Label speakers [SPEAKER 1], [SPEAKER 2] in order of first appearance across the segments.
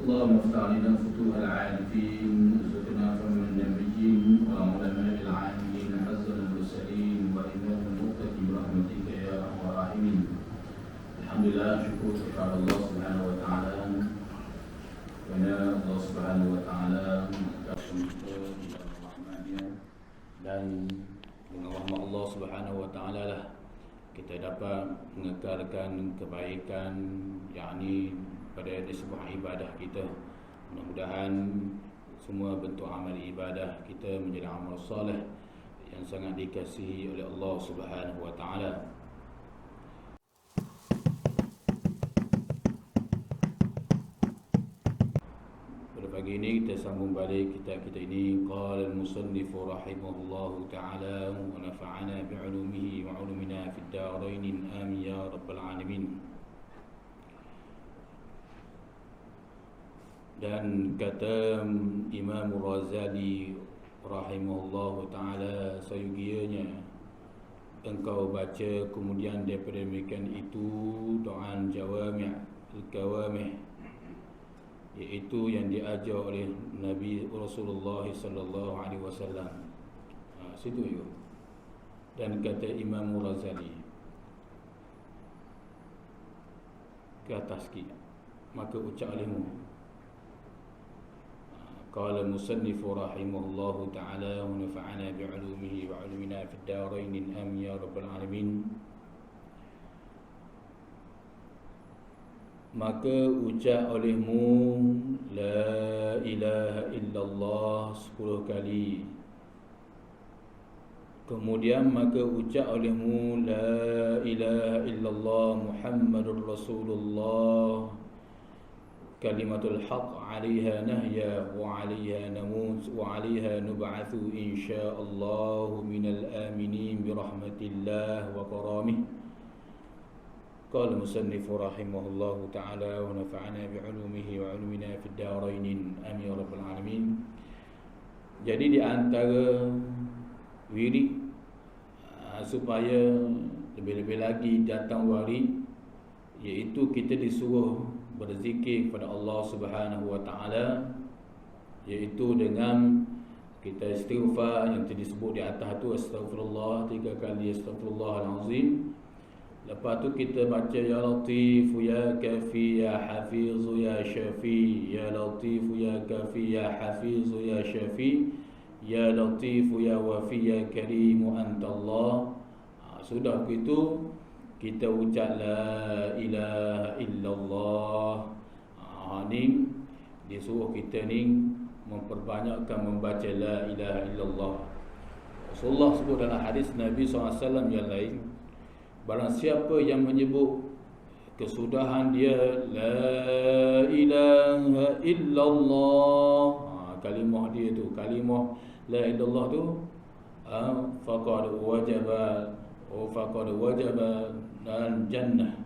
[SPEAKER 1] اللهم افتح علينا فتوح العارفين وارزقنا فهم النبيين وعلماء العاملين حسن المرسلين وإمام المتقين برحمتك يا أرحم الراحمين. Alhamdulillah, syukur kepada Allah Subhanahu wa taala. Kerana Allah Subhanahu wa taala mengatakan kita di dalam rahmat-Nya, dan dengan rahmat Allah Subhanahu wa taala lah kita dapat mengekalkan kebaikan, yakni pada sebuah ibadah kita. Mudah-mudahan semua bentuk amal ibadah kita menjadi amal soleh yang sangat dikasihi oleh Allah Subhanahu wa taala. Pagi ini kita sambung balik kitab kita ini. Qala al-musannif rahimahullahu ta'ala wa nafa'ana bi'ulumihi wa 'ulumina fid darain amin ya rabbal alamin. Dan kata Imam Razali rahimahullahu ta'ala, sayugianya engkau baca kemudian daripada demikian itu doa jawami' al-kawamih, iaitu yang diajar oleh Nabi Rasulullah sallallahu alaihi wasallam. Situ juga. Dan kata Imam Razali ke atas sikit, maka ucap olehmu. Qala musannif rahimahullahu ta'ala wa nafa'ana bi'ulumihi wa 'ulumina fid darain amin ya rabbal alamin. Maka ucap olehmu la ilaha illallah 10 kali. Kemudian maka ucap olehmu la ilaha illallah Muhammadur Rasulullah kalimatul haq 'alaiha nahya wa 'alaiha namut wa 'alaiha nub'atsu insyaallah minal aminin bi rahmatillah wa karamih. Qala musannif rahimahullahu ta'ala wa nafa'ana bi'ulumihi wa 'ulumina fid darain amin ya rabbal alamin. Jadi di antara wirid supaya lebih-lebih lagi datang wari, iaitu kita disuruh berzikir kepada Allah Subhanahu wa taala, iaitu dengan kita istighfar yang disebut di atas tu, astagfirullah 3 kali, astagfirullahalazim. Lepas tu kita baca ya Latif ya Kafi ya Hafiz ya Syafi, ya Latif ya Kafi ya Hafiz ya Syafi, ya Latif ya Wafi ya Karim antallah. Sudah begitu kita ucap la ilaha illallah. Ni disuruh kita ni memperbanyakkan membaca la ilaha illallah. Rasulullah sebut dalam hadis Nabi SAW yang lain, barang siapa yang menyebut kesudahan dia la ilaha illallah, kalimah dia tu, kalimah la ilallah tu, faqad wajaba dan jannah,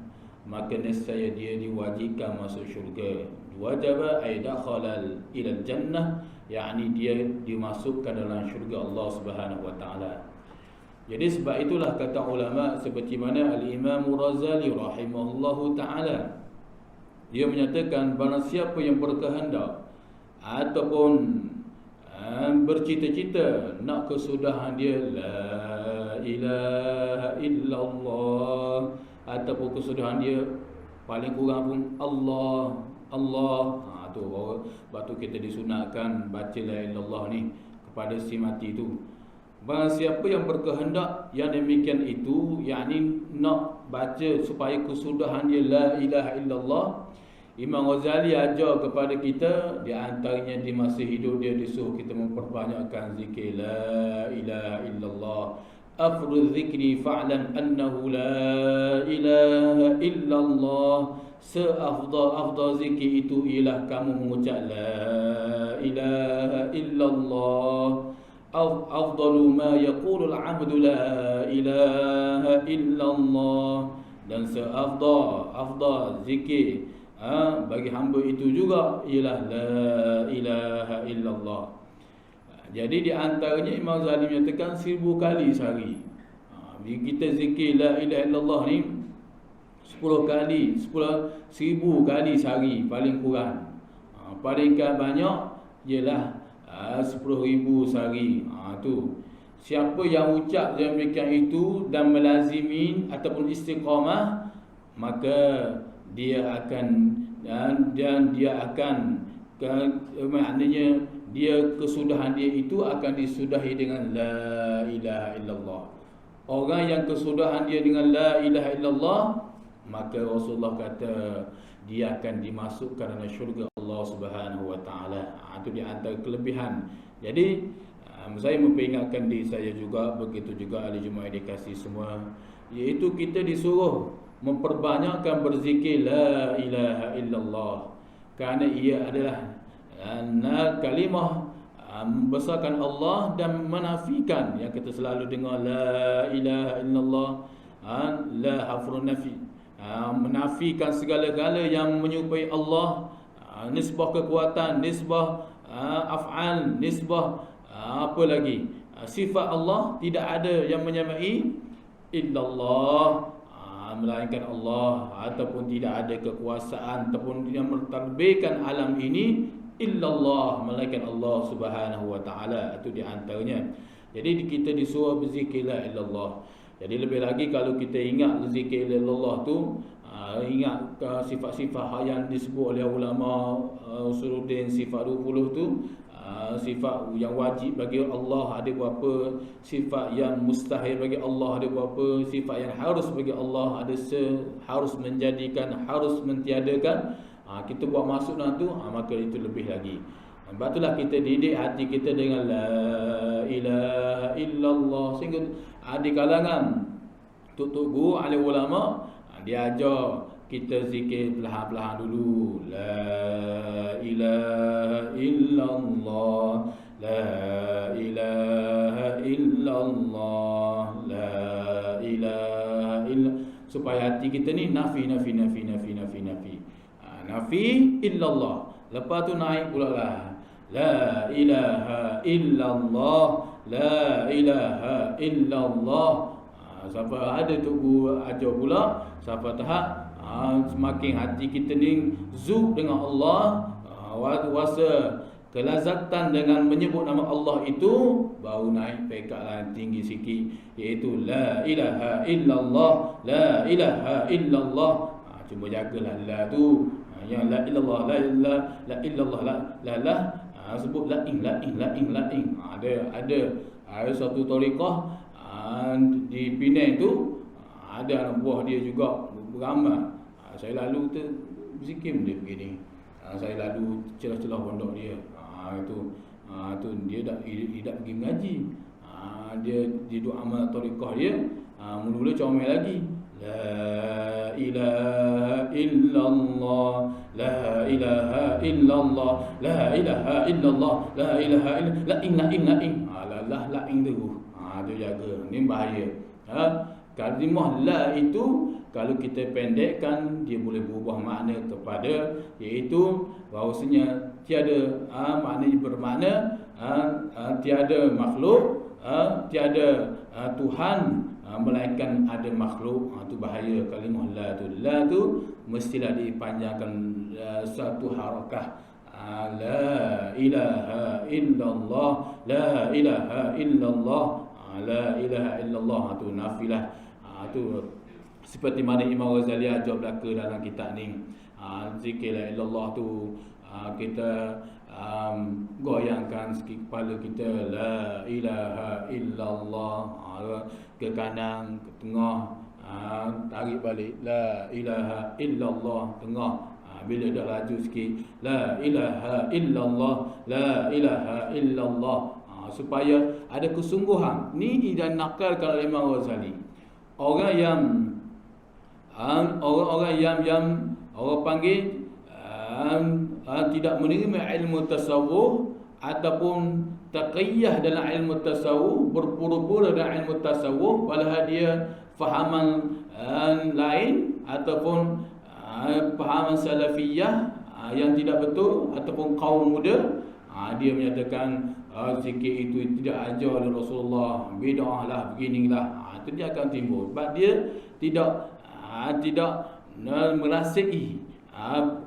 [SPEAKER 1] maka nescaya dia diwajibkan masuk syurga. Wajaba ay dakhala ila jannah, yakni dia dimasukkan dalam syurga Allah Subhanahu wa taala. Jadi sebab itulah kata ulama seperti mana Al-Imam Razali rahimahullahu ta'ala, dia menyatakan barang siapa yang berkehendak ataupun bercita-cita nak kesudahan dia la ilaha illallah, ataupun kesudahan dia paling kurang pun Allah tu, baru kita disunatkan baca la ilaha illallah ni kepada si mati tu. Barang siapa yang berkehendak yang demikian itu, yakni nak baca supaya kesudahan dia la ilaha illallah, Imam Ghazali ajar kepada kita, di antaranya di masa hidup dia disuruh kita memperbanyakkan zikir la ilaha illallah. Afdhu zikri fa'lam annahu la ilaha illallah. Seafdal zikir itu ialah kamu mengucap la ilaha illallah. Afdalu ma yaqulul 'abdu la ilaha illallah. Dan seafdal zikir bagi hamba itu juga ialah la ilaha illallah. Jadi di antaranya Imam Ghazali menyatakan 1000 kali sehari. Bila kita zikir la ilaha illallah ni 10 kali, 1000 kali sehari paling kurang. paling banyak ialah 10,000 sehari. Tu. Siapa yang ucap demikian itu dan melazimi ataupun istiqamah, maka dia akan dan dia akan maknanya dia kesudahan dia itu akan disudahi dengan la ilaha illallah. Orang yang kesudahan dia dengan la ilaha illallah, maka Rasulullah kata dia akan dimasukkan dalam syurga Allah Subhanahu wa taala. Itu di antara kelebihan. Jadi saya memperingatkan diri saya juga, begitu juga ahli Jumaat dikasih semua, iaitu kita disuruh memperbanyakkan berzikir la ilaha illallah, kerana ia adalah kalimah membesarkan Allah dan menafikan, yang kita selalu dengar la ilaha illallah, la harfun nafi, menafikan segala-gala yang menyerupai Allah, nisbah kekuatan, nisbah af'al, nisbah apa lagi, sifat Allah tidak ada yang menyamai illallah, melainkan Allah, ataupun tidak ada kekuasaan ataupun yang mentadbirkan alam ini illallah, melainkan Allah Subhanahu wa taala. Itu di antaranya. Jadi kita disuruh berzikir la illallah. Jadi lebih lagi kalau kita ingat zikir la illallah tu, ingat sifat-sifat yang disebut oleh ulama usuluddin, sifat 20 tu, sifat yang wajib bagi Allah ada berapa, sifat yang mustahil bagi Allah ada berapa, sifat yang harus bagi Allah ada harus menjadikan, harus mentiadakan. Kita buat masuk dalam tu, maka itu lebih lagi. Sebab itulah kita didik hati kita dengan la ilaha illallah, sehingga di kalangan tok-tok guru, alim ulama, dia ajar kita zikir perlahan-perlahan dulu. La ilaha illallah, la ilaha illallah, la ilaha illallah, supaya hati kita ni nafi illallah. Lepas tu naik pula lah la ilaha illallah, la ilaha illallah. Siapa ada tu guru ajar pula, siapa tahap semakin hati kita ni zuk dengan Allah, rasa kelazatan dengan menyebut nama Allah itu, baru naik peringkat tinggi sikit, iaitu la ilaha illallah, la ilaha illallah. Cuma jagalah la tu, yang la illallah, la illallah, la sebut la in. Ada satu tariqah di Penang tu, ada anak buah dia juga beramal. Saya lalu berzikir dia begini, saya lalu celah-celah pondok dia. Itu dia tak pergi mengaji. Dia duduk amal tariqah dia, mula-mula comel lagi. La ilaha illallah, la ilaha illallah, la ilaha illallah, la ilaha illallah, la in. La in tu. Dia jaga. Ni bahaya. Kalimah la itu kalau kita pendekkan, dia boleh berubah makna kepada, iaitu bahawasanya tiada maknanya bermakna tiada makhluk, tiada Tuhan, melainkan ada makhluk. Itu bahaya kalimah la tu. La tu mestilah dipanjangkan satu harakah. La ilaha illallah, la ilaha illallah, la ilaha illallah. Itu nafilah. Itu seperti mana Imam Ghazali ajar belaka dalam kitab ni. Zikir la illallah tu kita goyangkan sikit kepala kita, la ilaha illallah, ke kanan, ke tengah, tarik balik, la ilaha illallah, tengah. Bila dah laju sikit, la ilaha illallah, la ilaha illallah, supaya ada kesungguhan. Ni dan nakalkan oleh Imam Ghazali. Orang yang orang panggil tidak menerima ilmu tasawuf ataupun taqiyah dalam ilmu tasawuf, berpura-pura dalam ilmu tasawuf, padahal dia fahaman lain ataupun fahaman salafiyah yang tidak betul, ataupun kaum muda, dia menyatakan zikir itu tidak ajar oleh Rasulullah, bid'ah lah, beginilah. Itu dia akan timbul sebab dia tidak merasai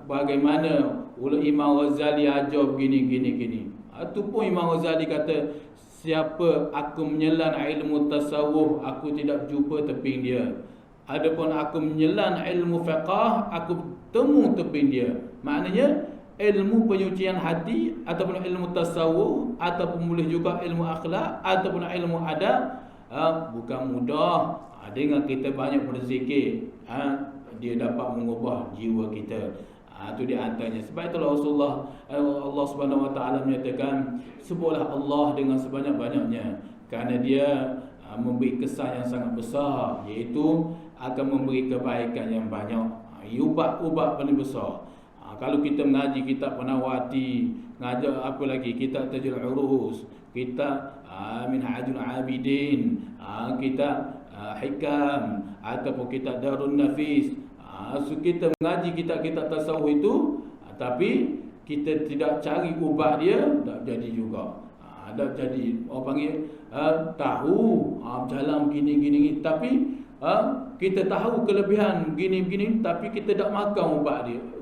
[SPEAKER 1] bagaimana Imam Ghazali ajar begini. Itu pun Imam Ghazali kata, siapa aku menyelan ilmu tasawuf, aku tidak jumpa teping dia. Adapun aku menyelan ilmu fiqh, aku temu teping dia. Maknanya ilmu penyucian hati ataupun ilmu tasawuf ataupun boleh juga ilmu akhlak ataupun ilmu adab bukan mudah. Dengan kita banyak berzikir, dia dapat mengubah jiwa kita. Itu di antaranya. Sebab itulah Allah Subhanahu Wa Taala menyatakan, sebutlah Allah dengan sebanyak-banyaknya, kerana dia memberi kesan yang sangat besar, iaitu akan memberi kebaikan yang banyak. Ubat paling besar. Kalau kita mengaji kitab Penawati, ngajar apa lagi, kitab Tajul Urus, kitab Minhajul Abidin, kitab Hikam ataupun kitab Darun Nafis, kita mengaji kitab-kitab tasawuf itu, tapi kita tidak cari ubat dia, tak jadi juga. Tak jadi. Orang panggil tahu jalan gini, tapi kita tahu kelebihan gini, tapi kita tak makan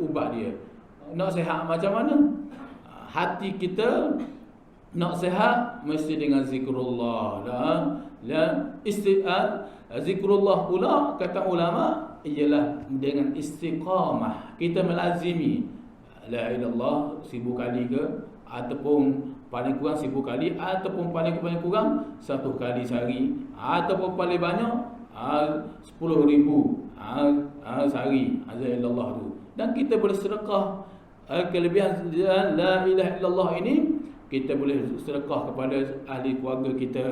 [SPEAKER 1] ubat dia. Nak sihat macam mana? Hati kita nak sihat mesti dengan zikrullah. Zikrullah pula kata ulama ialah dengan istiqamah. Kita melazimi la ilallah 1000 kali ke, ataupun paling kurang 1000 kali, ataupun paling kurang 1 kali sehari, ataupun paling banyak 10,000 sehari la ilallah tu. Dan kita boleh sedekah. Kelebihan la ilaha illallah ini, kita boleh sedekah kepada ahli keluarga kita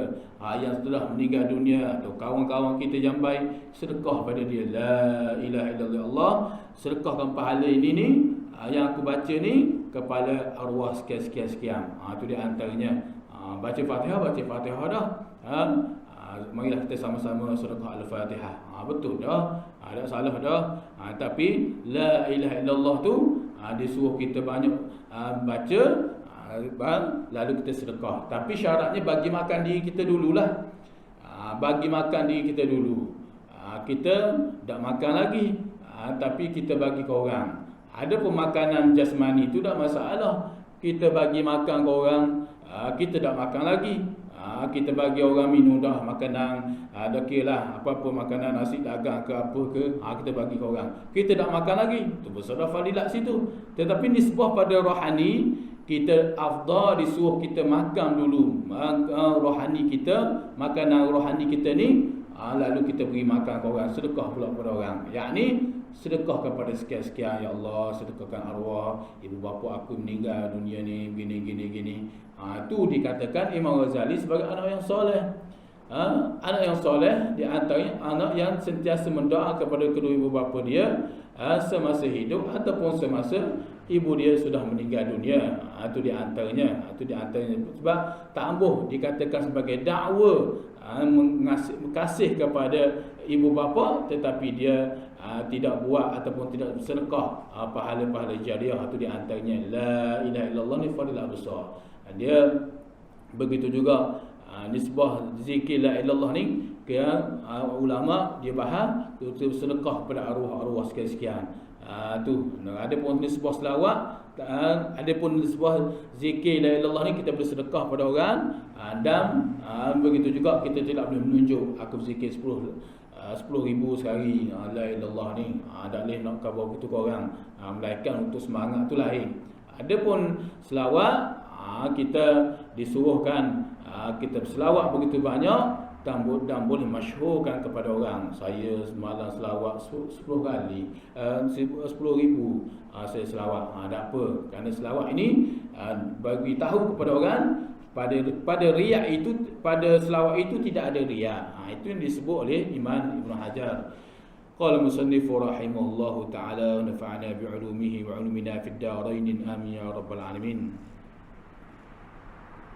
[SPEAKER 1] yang telah meninggal dunia, atau kawan-kawan kita yang baik, sedekah pada dia. La ilaha illallah, sedekahkan pahala ini yang aku baca ni kepada arwah sekian. Itu di antaranya. Baca Fatihah dah. Marilah kita sama-sama sedekah Al-Fatihah. Betul dah. Tak salah dah. Tapi la ilaha illallah tu disuruh kita banyak baca, lalu kita sedekah. Tapi syaratnya bagi makan diri kita dululah. Bagi makan diri kita dulu. Kita tak makan lagi, tapi kita bagi ke orang. Ada pemakanan jasmani itu tak masalah. Kita bagi makan ke orang, kita tak makan lagi. Kita bagi orang minum dah makanan, lah apa-apa makanan, nasi dagang ke apa ke, kita bagi ke orang. Kita tak makan lagi, itu besar fadilat situ. Tetapi nisbah pada rohani, kita afdal disuruh kita makan dulu rohani kita, makanan rohani kita ni, lalu kita beri makan ke orang, sedekah pula kepada orang. Yakni sedekah kepada sekian-sekian, ya Allah, sedekahkan arwah ibu bapa aku meninggal dunia ni gini. Itu dikatakan Imam Ghazali sebagai anak yang soleh. Anak yang soleh di antaranya anak yang sentiasa mendoa kepada kedua ibu bapa dia semasa hidup ataupun semasa ibu dia sudah meninggal dunia. Itu di antaranya. Sebab ta'ambuh dikatakan sebagai dakwa kasih kepada ibu bapa, tetapi dia tidak buat ataupun tidak sedekah pahala-pahala jariah. Itu di antaranya la ilaha illallah ni fadilah besar. Dia begitu juga nisbah zikir la ilallah ni, ulama dia bahas tu sedekah pada arwah sekian-sekian. Tu ada pun nisbah selawat, ada pun nisbah zikir la ilallah ni kita boleh sedekah pada orang, dan begitu juga kita tidak boleh menunjuk aku zikir 10,000 sehari la ilallah ni, tak boleh nak khabar begitu ke orang, melainkan untuk semangat tu lain. Ada pun selawat, kita disuruhkan kita berselawat begitu banyak dan boleh masyhurkan kepada orang. Saya semalam selawat 10 kali, 10,000 saya selawat. Tak apa, kerana selawat ini bagi tahu kepada orang pada riak itu, pada selawat itu tidak ada riak. Itu yang disebut oleh Imam Ibn Hajar. Qala musannif rahimahullahu ta'ala wa nafa'ana bi'ulumihi wa 'ulumina fid darain amin ya rabbal alamin.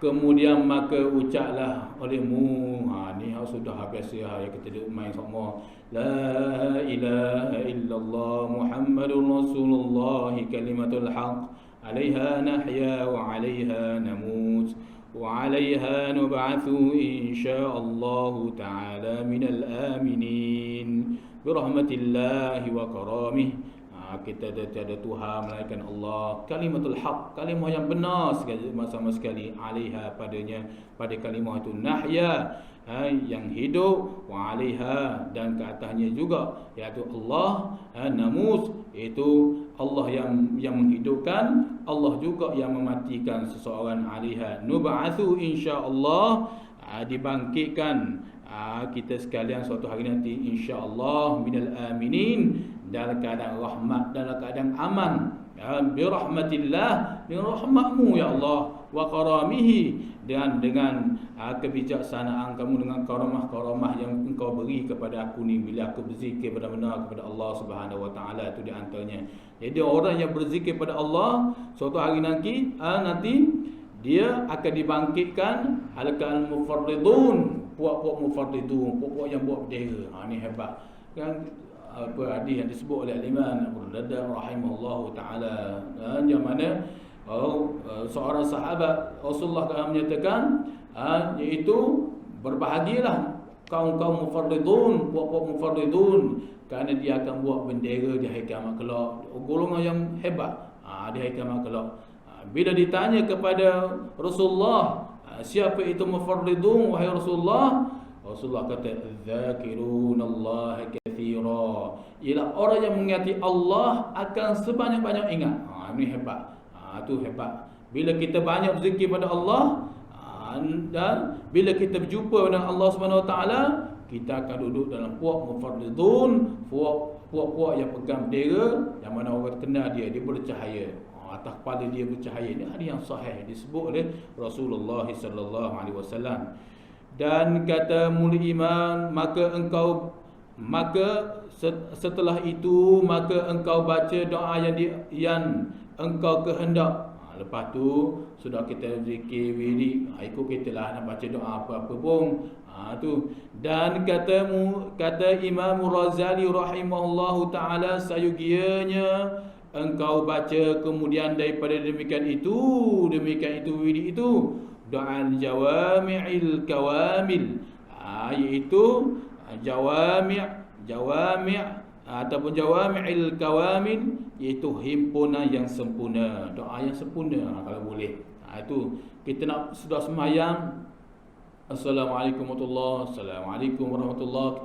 [SPEAKER 1] Kemudian maka ucaplah olehmu, ni sudah habis yang kita duk main semua, la ilaha illallah Muhammadur Rasulullah kalimatul haq, alaiha nahya wa alaiha namut wa alaiha nub'atsu insyaallah ta'ala minal aminin birahmatillahi wa karamih. kita tiada Tuhan melainkan Allah. Kalimatul haq, kalimah yang benar sekali, sama sekali. Alaiha, padanya, pada kalimah itu. Nahya, yang hidup. Wa alaiha, dan ke atasnya juga, iaitu Allah. Namus, iaitu Allah yang menghidupkan, Allah juga yang mematikan seseorang. Alaiha nub'atsu insyaallah, dibangkitkan kita sekalian suatu hari nanti insyaallah, minal aminin, dalam keadaan rahmat, dalam keadaan aman, birahmatillah, dengan rahmatmu ya Allah, wa karamihi, dengan kebijaksanaan kamu, dengan karamah-karamah yang engkau beri kepada aku ni bila aku berzikir benar-benar kepada Allah Subhanahu wa taala. Itu di antaranya. Jadi orang yang berzikir kepada Allah suatu hari nanti dia akan dibangkitkan halaqal mufarridun, puak-puak mufarridun, puak-puak yang buat bendera. Ni hebat kan, apa hadis yang disebut oleh Imam Abu Darda rahimahullahu taala, yang mana seorang sahabat Rasulullah menyatakan, iaitu berbahagialah kaum-kaum mufarridun, puak-puak mufarridun, kerana dia akan buat bendera di hari kiamat kelak. Golongan yang hebat di hari kiamat kelak. Bila ditanya kepada Rasulullah, siapa itu mufarridun wahai Rasulullah? Rasulullah kata, zakirunallaha katsira, ialah orang yang mengingati Allah akan sebanyak-banyak ingat. Ini hebat. Itu hebat. Bila kita banyak berzikir pada Allah, dan bila kita berjumpa dengan Allah Subhanahu wa taala, kita akan duduk dalam puak mufarridun, puak-puak yang pegang bendera, yang mana orang kenal dia bercahaya. Atas kepala dia bercahaya. Ini hadis yang sahih disebut oleh Rasulullah sallallahu alaihi wasallam. Dan kata mulia iman, maka setelah itu maka engkau baca doa yang engkau kehendak. Lepas tu sudah kita zikir wirid, ikut kita lah nak baca doa apa-apa pun. Tu. Dan kata Imam Razali rahimahullahu taala, sayugianya engkau baca kemudian daripada demikian itu wirid itu doa jawami'il kawamil, iaitu jawami' ataupun jawami'il kawamil, iaitu himpunan yang sempurna, doa yang sempurna kalau boleh. Itu kita nak sudah sembahyang, Assalamualaikum warahmatullahi,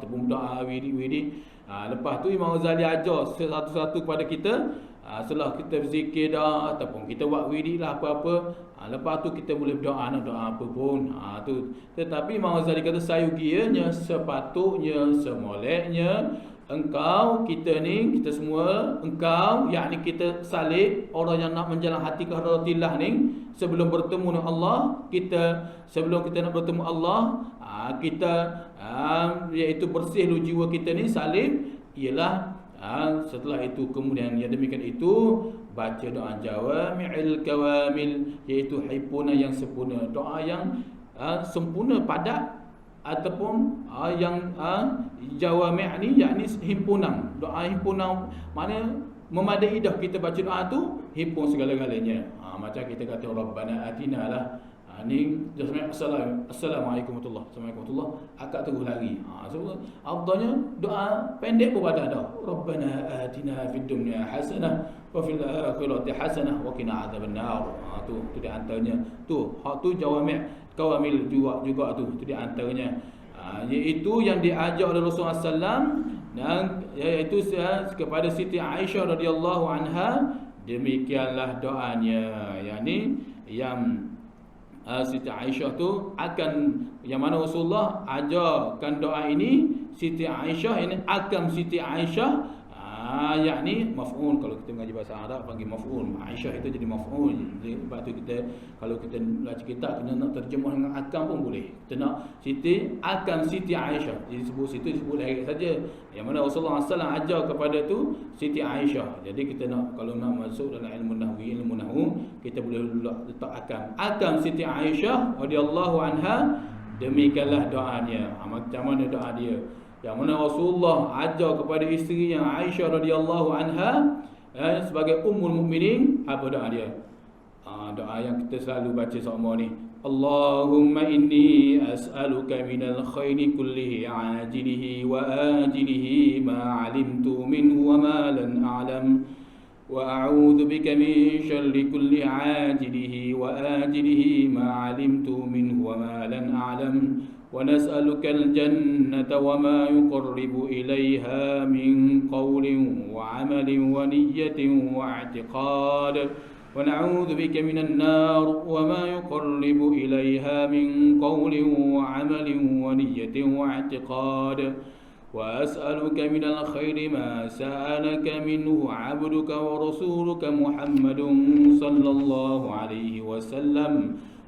[SPEAKER 1] kita pun doa wirid. Lepas tu Imam Ghazali ajar satu-satu kepada kita, setelah kita berzikir dah ataupun kita buat wirid lah apa-apa, lepas tu kita boleh berdoa, nak doa apa pun. Tu. Tetapi Imam Ghazali kata, sayugianya, sepatutnya, semoleknya engkau, kita semua, engkau, yakni kita salib, orang yang nak menjalan hati ke hadratillah ni, sebelum bertemu dengan Allah, sebelum kita nak bertemu Allah, kita iaitu bersih dulu jiwa kita ni, salib, ialah setelah itu kemudian yang demikian itu baca doa jawami'il kawamil, iaitu himpunan yang sempurna, doa yang sempurna, padat, ataupun yang jawami' ni yakni himpunan, doa himpunan, mana memadai dah kita baca doa tu, himpun segala-galanya. Macam kita kata Rabbana atina lah, ni Assalamualaikum warahmatullahi, akak terus lari. So afdalnya doa pendek pun pada dah. Rabbana atina fid dunya hasanah wa fil akhirati hasanah wa qina adzabannar. Tu di antaranya. Tu hak tu jawami' kawamil juga tu di antaranya. Iaitu yang diajar oleh Rasulullah sallam, dan iaitu kepada Siti Aisyah radhiyallahu anha, demikianlah doanya. Yang Siti Aisyah tu akan, yang mana Rasulullah ajarkan doa ini, Siti Aisyah ini akan Siti Aisyah, yakni maf'ul. Kalau kita mengaji bahasa Arab panggil maf'ul, Aisyah itu jadi maf'ul. Sebab tu kita, kalau kita baca kitab, kita nak terjemah dengan akan pun boleh. Kita nak Siti akan Siti Aisyah, jadi sebut situ, disebut lagi saja. Yang mana Rasulullah SAW ajar kepada tu Siti Aisyah. Jadi kita nak, kalau nak masuk dalam ilmu nahwu, kita boleh letak akan Siti Aisyah radhiyallahu anha, demikianlah doanya. Macam mana doa dia? Yang mana Rasulullah ajar kepada isteri yang Aisyah radhiyallahu anha, sebagai ummul mukminin, apa doa dia? Doa yang kita selalu baca sama ni, Allahumma inni as'aluka minal khairi kullihi ajilihi wa ajilihi ma alimtu minhu wa ma lan a'lam وأعوذ بك من شر كل عاجله وآجله ما علمت منه وما لم أعلم ونسألك الجنة وما يقرب إليها من قول وعمل ونية واعتقاد ونعوذ بك من النار وما يقرب إليها من قول وعمل ونية واعتقاد وأسألك من الخير ما سألك منه عبدك ورسولك محمد صلى الله عليه وسلم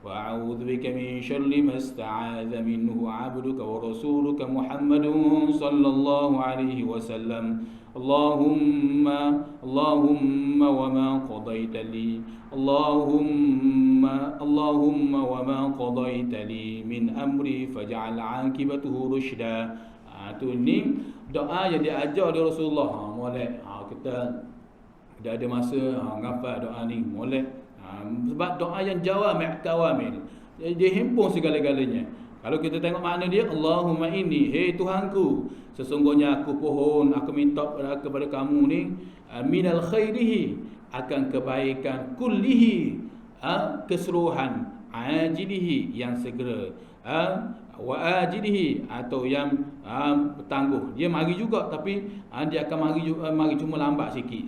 [SPEAKER 1] وأعوذ بك من شر ما استعاذ منه عبدك ورسولك محمد صلى الله عليه وسلم اللهم وما قضيت لي اللهم وما قضيت لي من أمري فاجعل عاقبته رشدا. Tu ni doa yang diajar oleh Rasulullah. Molek kita dah ada masa ngafal doa ni molek. Sebab doa yang jawami' kawamil, dia himpun segala-galanya. Kalau kita tengok makna dia, Allahumma inni, hei Tuhanku, sesungguhnya aku pohon, aku minta kepada kamu ni minal khairihi, akan kebaikan kullihi, keseluruhan, ajilihi, yang segera, wa ajilihi, atau yang tangguh. Dia mari juga tapi dia akan mari cuma lambat sikit.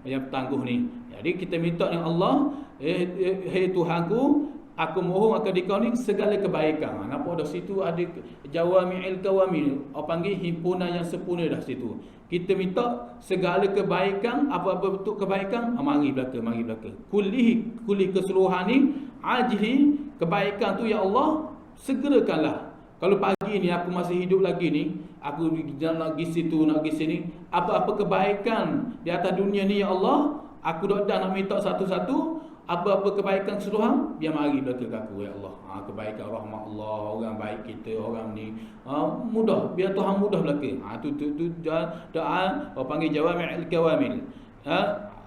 [SPEAKER 1] Yang tangguh ni. Jadi kita minta dengan Allah, hei Tuhanku, aku mohon akan dikau ni segala kebaikan. Nampak dah situ ada jawami'il kawamil, orang panggil himpunan yang sempurna dah situ. Kita minta segala kebaikan, apa-apa bentuk kebaikan, mari belaka. Kulli keseluruhan ni, ajli, kebaikan tu ya Allah, segerakanlah. Kalau pagi ni aku masih hidup lagi ni, aku nak pergi situ, nak pergi sini, apa-apa kebaikan di atas dunia ni ya Allah, aku dah nak minta satu-satu, apa-apa kebaikan keseluruhan, biar mari belaka aku ya Allah. Kebaikan rahmat Allah, orang baik kita, orang ni mudah, biar Tuhan mudah belaka. Tu doa orang panggil jawami'il kawamil.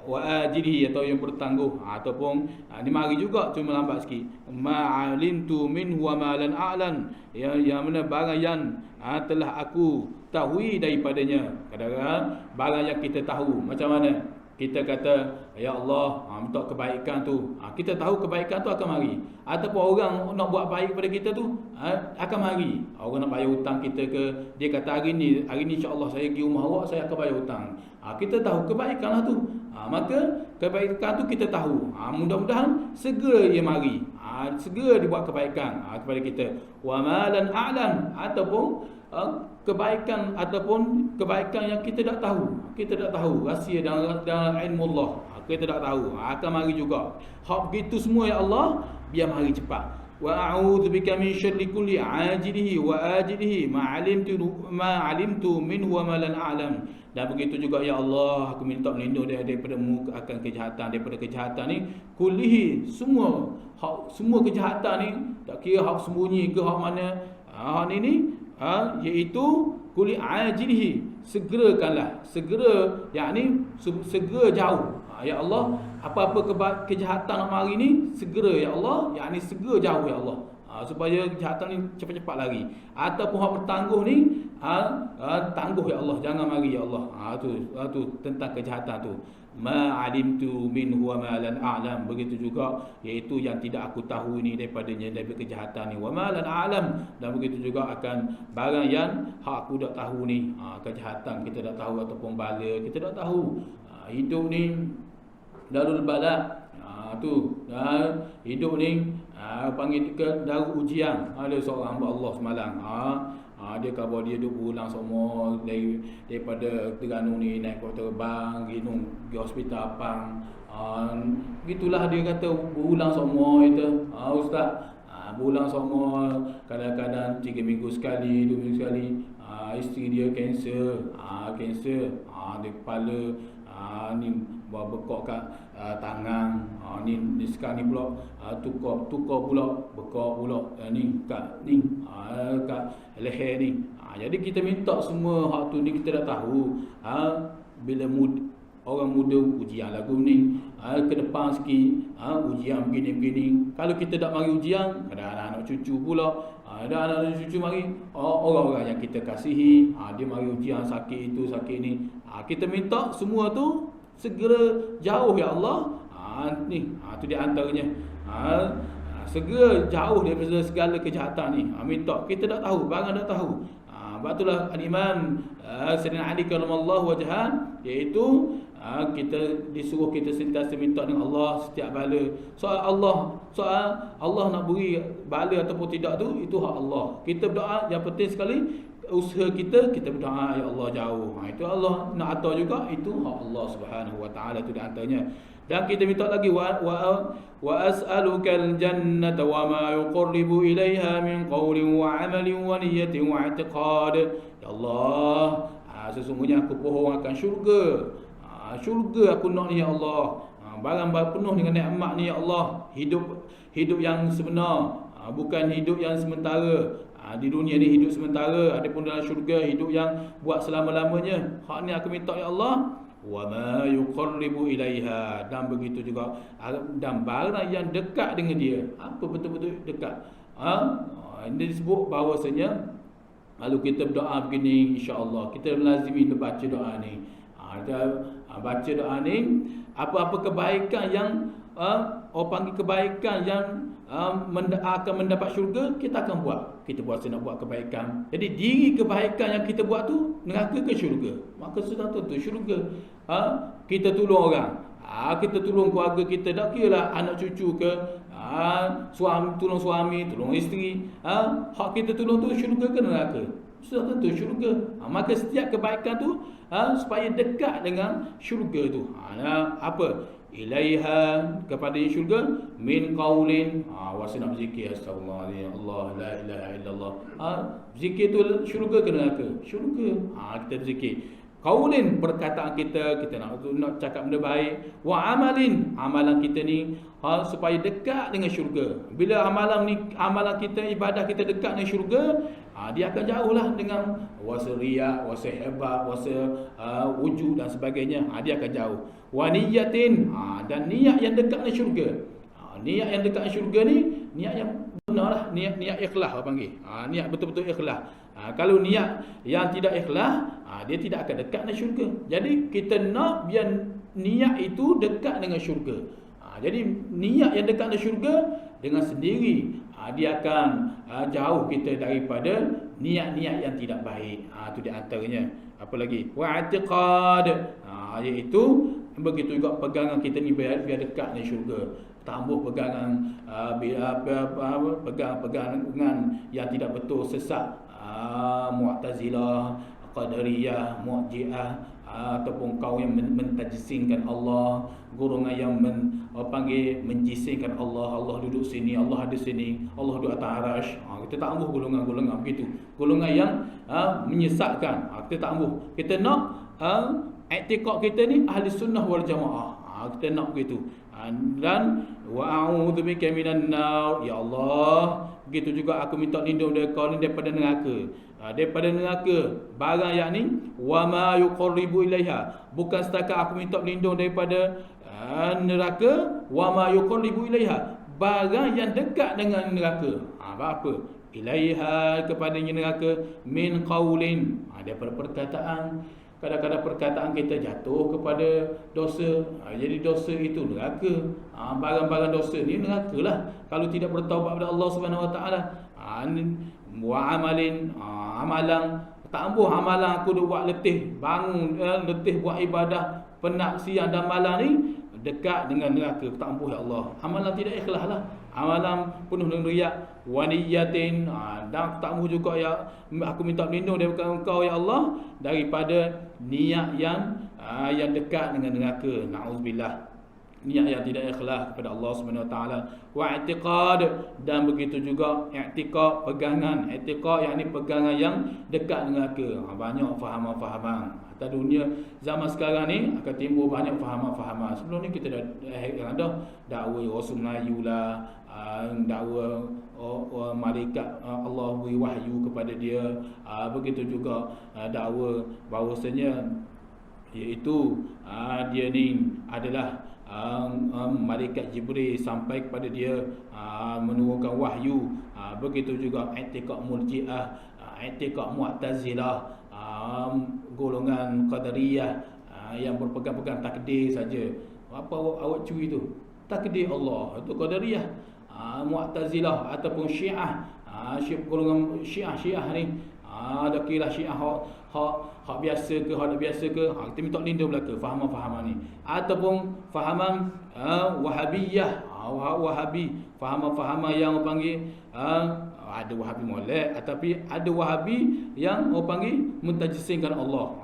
[SPEAKER 1] Wa ajilihi, atau yang bertangguh, ataupun ni mari juga cuma lambat sikit. Ma'alimtu minhu wa ma lan a'lan, yang mana barang yang telah aku tahui daripadanya. Kadang-kadang barang yang kita tahu, macam mana kita kata ya Allah minta kebaikan tu, kita tahu kebaikan tu akan mari. Ataupun orang nak buat baik pada kita tu akan mari. Orang nak bayar hutang kita ke, dia kata hari ni insya-Allah saya pergi rumah awak, saya akan bayar hutang. Kita tahu kebaikanlah tu. Maka kebaikan tu kita tahu. Mudah-mudahan segera ia mari. Segera dibuat kebaikan kepada kita. Wa malan a'lam, ataupun kebaikan yang kita tak tahu, rahsia dalam ilmu Allah, kita tak tahu, akan mari juga. Hak begitu semua ya Allah, biar mari cepat. Wa a'udzu bika min syarri kulli ajilihi wa ajilihi ma 'alimtu minhu wa ma lan a'lam. Dan begitu juga ya Allah, aku minta melindung daripada akan kejahatan, daripada kejahatan ni kullihi, semua kejahatan ni, tak kira hak sembunyi ke hak mana, hak ni iaitu kulli ajilihi, segerakanlah, yakni segera jauh. Ya Allah, apa-apa kejahatan nak mari ni segera ya Allah, yakni segera jauh ya Allah, supaya kejahatan ni cepat-cepat lari. Ataupun hak bertangguh ni tangguh ya Allah, jangan mari ya Allah. Tu tentang kejahatan tu. Ma alimtu minhu wa ma lan a'lam, begitu juga iaitu yang tidak aku tahu ni daripadanya, daripada kejahatan ni. Wa ma lan a'lam, dan begitu juga akan barang yang hak aku tak tahu ni, kejahatan kita tak tahu, ataupun bala kita tak tahu. Hidup ni darul bala, hidup ni panggil ke darul ujian. Ada seorang hamba Allah semalam, dia khabar dia duk berulang semua daripada Terengganu ni naik kapal terbang pergi hospital Apang. Begitulah dia kata berulang semua itu. Ustaz, berulang semua, kadang-kadang 3 minggu sekali, 2 minggu sekali. Isteri dia kanser, dia kepala, ni bekok kat tangan, ni sekarang ni pula tukar pula bekok pula ni kat leher ni. Jadi kita minta semua hak tu ni kita dah tahu. Bila orang muda ujian lagu ni, ke depan sikit ujian begini. Kalau kita tak mari ujian, ada anak-anak cucu pula, ada anak-anak cucu mari, orang-orang yang kita kasihi, dia mari ujian sakit itu sakit ni. Kita minta semua tu segera jauh ya Allah. Tu di antaranya. Segera jauh daripada segala kejahatan ni. Minta kita tak tahu, barang tak tahu. Sebab itulah Al-Imam Sayyidina Ali karramallahu wajhan, iaitu kita disuruh kita sentiasa minta dengan Allah setiap bala. Soal Allah nak beri bala ataupun tidak tu, itu hak Allah. Kita berdoa, yang penting sekali usaha kita berdoa ya Allah jauh. Itu Allah nak atur juga, itu hak Allah Subhanahu wa taala, itu di antaranya. Dan kita minta lagi wa as'alukal jannata wa ma yuqarribu ilaiha min qawlin wa 'amalin wa niyyatin wa i'tiqad. Ya Allah, sesungguhnya aku pohon akan syurga. Syurga aku nak ni ya Allah. Barang-barang penuh dengan nikmat ni ya Allah. Hidup yang sebenar, bukan hidup yang sementara. Di dunia ni hidup sementara, adapun dalam syurga hidup yang buat selama-lamanya. Hak ni aku minta ya Allah. Wa ma yuqarribu ilaiha, dan begitu juga dan barang yang dekat dengan dia. Apa betul-betul dekat? Ini disebut bahawasanya kalau kita berdoa begini, insya-Allah kita lazimi untuk baca doa ni. Baca doa ni, apa-apa kebaikan yang orang panggil kebaikan yang akan mendapat syurga, kita akan buat. Kita puasa nak buat kebaikan. Jadi diri kebaikan yang kita buat tu neraka ke syurga? Maka sudah tentu syurga. Kita tolong orang, kita tolong keluarga kita, tak kira lah anak cucu ke, tolong suami, tolong isteri, hak kita tolong tu syurga ke neraka? Sudah tentu syurga. Maka setiap kebaikan tu supaya dekat dengan syurga tu, apa? Ilaiha, kepada syurga, min qaulin, wasa nak berzikir, astagfirullahaladzim, Allah la ilaha illallah. Zikir tu syurga ke neraka? Syurga. Kita berzikir. Qaulin, perkataan kita nak cakap benda baik. Wa amalin, amalan kita ni supaya dekat dengan syurga. Bila amalan kita, ibadah kita dekat dengan syurga, dia akan jauhlah dengan wasa riak, wasa hebat, wasa wujud dan sebagainya. Dia akan jauh. Wa niyatin, dan niat yang dekat dengan syurga. Niat yang dekat dengan syurga ni niat yang benarlah, niat ikhlas orang panggil. Niat betul-betul ikhlas. Kalau niat yang tidak ikhlas, dia tidak akan dekat dengan syurga. Jadi kita nak biar niat itu dekat dengan syurga. Jadi niat yang dekat dengan syurga, dengan sendiri dia akan jauh kita daripada niat-niat yang tidak baik. Itu di antaranya. Apa lagi? Wa i'tiqad, iaitu begitu juga pegangan kita ni biar dekat dengan syurga. Tambah pegangan pegangan yang tidak betul, sesat, Mu'tazilah, Qadariyah, Mu'ji'ah, ataupun kaum yang mentajsingkan Allah, golongan yang menjisingkan Allah. Allah duduk sini, Allah ada sini, Allah duduk atas arasy. Kita tak ambuh golongan begitu. Golongan yang menyesatkan, kita tak ambuh. Kita nak i'tiqad kita ni ahli sunnah wal jamaah. Kita nak begitu. Dan wa a'udzubika minan nar, ya Allah, begitu juga aku minta lindung daripada neraka. Daripada neraka, barang yang ni wa ma yuqarribu ilaiha, bukan setakat aku minta lindung daripada neraka, wa ma yuqarribu ilaiha, barang yang dekat dengan neraka. Apa? Ilaiha, kepadanya neraka, min qaulin, daripada perkataan. Kadang-kadang perkataan kita jatuh kepada dosa. Jadi dosa itu neraka. Barang-barang dosa ni neraka lah kalau tidak bertaubat kepada Allah Subhanahu Wa Taala. Wa amalin, amalan, tak ambuh amalan aku dah buat letih, bangun letih buat ibadah, penat siang dan malam ni, dekat dengan neraka. Tak ampuh ya Allah. Amalan tidak ikhlas lah. Amalan penuh dengan riak, wa niyatin, dan tak ampuh juga ya, aku minta berlindung daripada Engkau ya Allah daripada niat yang dekat dengan neraka. Nauzubillah. Niat yang tidak ikhlas kepada Allah Subhanahu Wa Taala. Wa i'tiqad, dan begitu juga i'tiqad, pegangan. I'tiqad yakni pegangan yang dekat dengan neraka. Banyak fahaman-fahaman. Atas dunia zaman sekarang ni akan timbul banyak fahaman-fahaman. Sebelum ni kita dah dakwa Rasul Melayu lah, dakwa malaikat Allah beri wahyu kepada dia, begitu juga dakwa bahawasanya iaitu dia ni adalah malaikat Jibril sampai kepada dia menurunkan wahyu. Begitu juga i'tiqad Murji'ah, i'tiqad Mu'tazilah, golongan Qadariyah, yang berpegang-pegang takdir saja. Apa awak curi tu? Takdir Allah. Itu Qadariyah. Mu'tazilah ataupun Syiah. Golongan Syiah ni. Ada kira Syiah hak biasa ke, hak tak biasa ke, kita minta lindung belaka fahaman-fahaman ni. Ataupun fahaman Wahabiyah, Wahabi, fahaman-fahaman yang orang panggil ada Wahabi molek, tapi ada Wahabi yang orang panggil mentajisingkan Allah.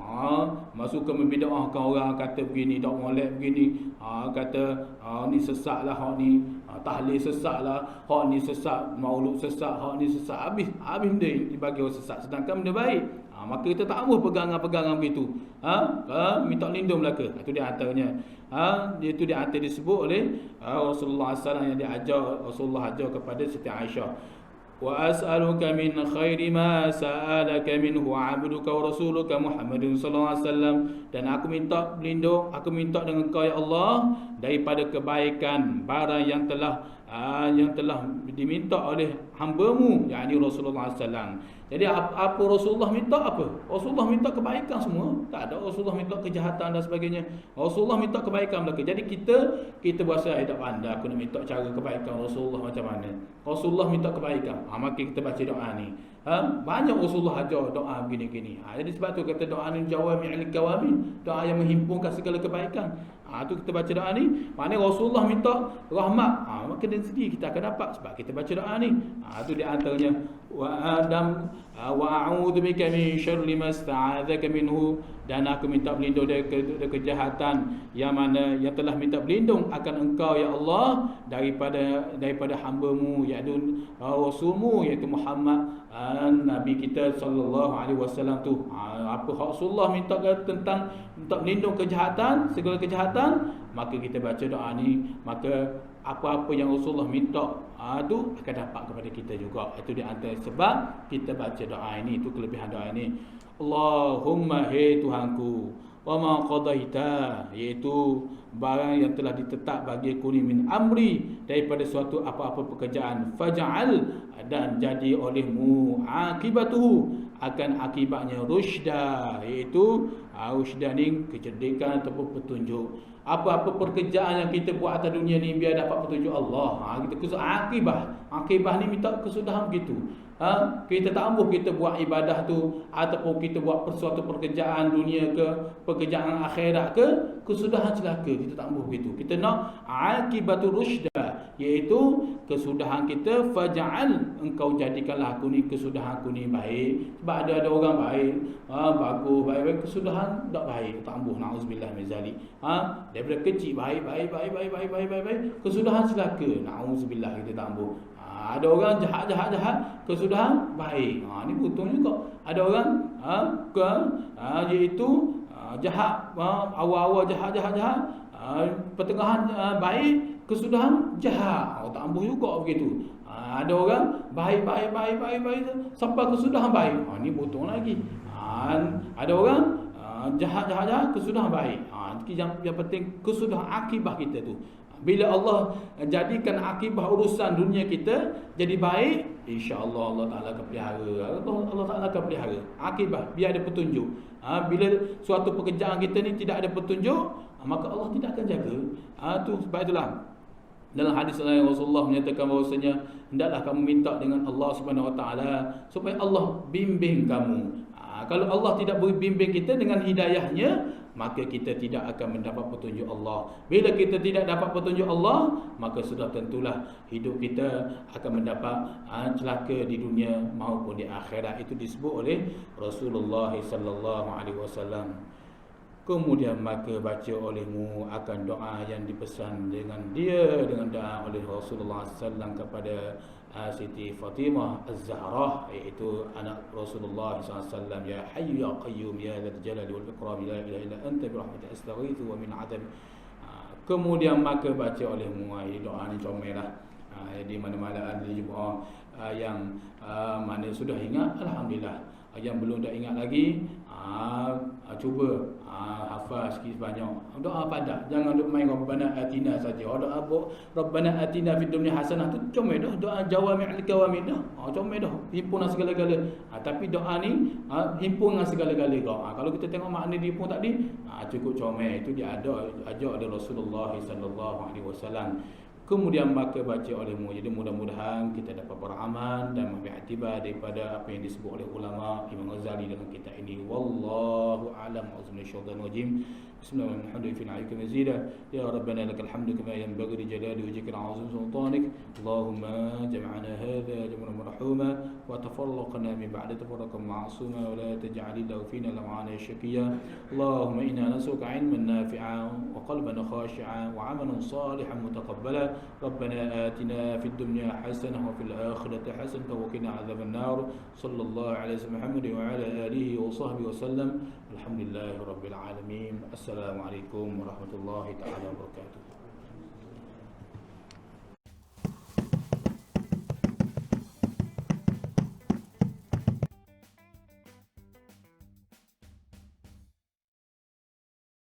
[SPEAKER 1] Masuk ke membida'ahkan orang, kata begini, tak molek begini, kata ni sesat lah, hak ni tahlil sesat lah, hak ni sesat, maulud sesat, hak ni sesat, habis benda dibagi orang sesat, sedangkan benda baik. Maka kita tak mahu pegangan-pegangan begitu. Minta lindung belaka. Itu dia antaranya. Itu dia antara disebut oleh Rasulullah SAW yang diajar, Rasulullah ajar kepada Siti Aisyah. Wa as'aluka min khairi ma sa'alaka minhu 'abduka wa rasuluka Muhammadin sallallahu alaihi wasallam, dan aku minta berlindung, aku minta dengan Engkau ya Allah daripada kebaikan barang yang telah diminta oleh hamba-Mu, yakni Rasulullah SAW. Jadi apa Rasulullah minta apa? Rasulullah minta kebaikan semua. Tak ada Rasulullah minta kejahatan dan sebagainya. Rasulullah minta kebaikan belaka. Jadi kita berasa tak pandai aku nak minta cara kebaikan Rasulullah macam mana. Rasulullah minta kebaikan. Maka kita baca doa ni. Banyak Rasulullah ajar doa begini-gini. Jadi sebab tu kata doa ni jawami'ul kawamin, doa yang menghimpunkan segala kebaikan. Tu kita baca doa ni, maknanya Rasulullah minta rahmat. Maka dari segi kita akan dapat sebab kita baca doa ni. Tu di antaranya wa a'udzubika min syarri ma sta'adzaka minhu, dan aku minta berlindung dari kejahatan yang telah minta berlindung akan Engkau ya Allah daripada hamba-Mu, iaitu Rasul-Mu, iaitu Muhammad, Nabi kita sallallahu alaihi wasallam tu. Apa Rasulullah minta tentang berlindung kejahatan, segala kejahatan, maka kita baca doa ni, maka apa-apa yang Rasulullah minta tu akan dapat kepada kita juga. Itu di antara sebab kita baca doa ini. Itu kelebihan doa ini. Allahumma hai Tuhanku, wa ma qadaita, iaitu barang yang telah ditetap bagiku ni, min amri, daripada suatu apa-apa pekerjaan, faj'al, dan jadi olehmu, akibatuhu, akan akibatnya, rusyda, iaitu rusyda ni kecerdikan ataupun petunjuk. Apa-apa pekerjaan yang kita buat atas dunia ni biar dapat petunjuk Allah. Kita akibah ni minta kesudahan begitu. Kita tak ambuh kita buat ibadah tu ataupun kita buat suatu pekerjaan dunia ke, pekerjaan akhirat ke, kesudahan celaka. Kita tak ambuh begitu. Kita nak akibatul rusyda, iaitu kesudahan kita, faj'al, engkau jadikanlah aku ni, kesudahan aku ni baik. Sebab ada orang baik, bagus, baik-baik, kesudahan tak baik, tak ambuh, na'udzubillah min zalik. Daripada kecil baik, kesudahan celaka, na'udzubillah, kita tak ambuh. Ada orang jahat, kesudahan baik. Ni betul juga. Ada orang iaitu jahat, awal-awal jahat, pertengahan baik, kesudahan jahat. Tak ambuh juga begitu. Ada orang baik sampai kesudahan baik. Ni betul lagi. Ada orang jahat, kesudahan baik. Yang penting kesudahan akibah kita tu. Bila Allah jadikan akibah urusan dunia kita jadi baik, insya-Allah Allah Taala akan pelihara. Allah Taala akan pelihara akibah, biar ada petunjuk. Bila suatu pekerjaan kita ni tidak ada petunjuk, maka Allah tidak akan jaga. Tu sebab itulah dalam hadis lain Rasulullah menyatakan bahawasanya hendaklah kamu minta dengan Allah Subhanahu Wa Taala supaya Allah bimbing kamu. Kalau Allah tidak bimbing kita dengan hidayahnya, maka kita tidak akan mendapat petunjuk Allah. Bila kita tidak dapat petunjuk Allah, maka sudah tentulah hidup kita akan mendapat celaka di dunia maupun di akhirat. Itu disebut oleh Rasulullah sallallahu alaihi wasallam. Kemudian maka baca olehmu akan doa yang dipesan dengan doa oleh Rasulullah sallallahu kepada Siti Fatimah Az-Zahra, iaitu anak Rasulullah SAW. Ya Hayyu Ya Qayyum Ya Dzal Jalali wal Ikram, la ilaha illa anta bi rahmatika astaghitsu wa min 'adab. Kemudian maka baca olehmu, doa ni comellah. Di mana-mana ada jemaah yang mana sudah ingat, alhamdulillah. Yang belum dah ingat lagi, cuba hafal sikit banyak. Doa padat. Jangan duk main Rabbana atina saja. Doa Rabbana atina fid dunya hasanah tu comel dah. Doa jawami'ul kawamin dah. Comel dah. Himpun segala-gala. Tapi doa ni himpun dengan segala-gala kau. Kalau kita tengok makna dia pun tadi, cukup comel. Itu dia ada ajak oleh Rasulullah sallallahu alaihi wasallam. Kemudian maka baca olehmu. Jadi mudah-mudahan kita dapat beramal dan mengambil iktibar daripada apa yang disebut oleh ulama Imam Ghazali dalam kitab ini. Wallahu a'lam. Auzubillahi Bismillahirrahmanirrahim. Ya Rabbana lakal hamdu kama yanbaghi li jalali wajhika al-'azim sultanik. Allahumma jam'ana hadha jam'an marhuma wa tafarraqna min ba'di tafarruqan ma'suma wa la taj'al lahu fina lam'ana shaqiyya. Allahumma inna nas'aluka 'ilman nafi'an wa qalban khashi'an wa 'amalan salihan mutaqabbala. ربنا آتنا في الدنيا حسنة وفي الآخرة حسنة وقنا عذاب النار صلى الله على سيدنا محمد وعلى آله وصحبه وسلم الحمد لله رب العالمين السلام عليكم ورحمة الله تعالى وبركاته.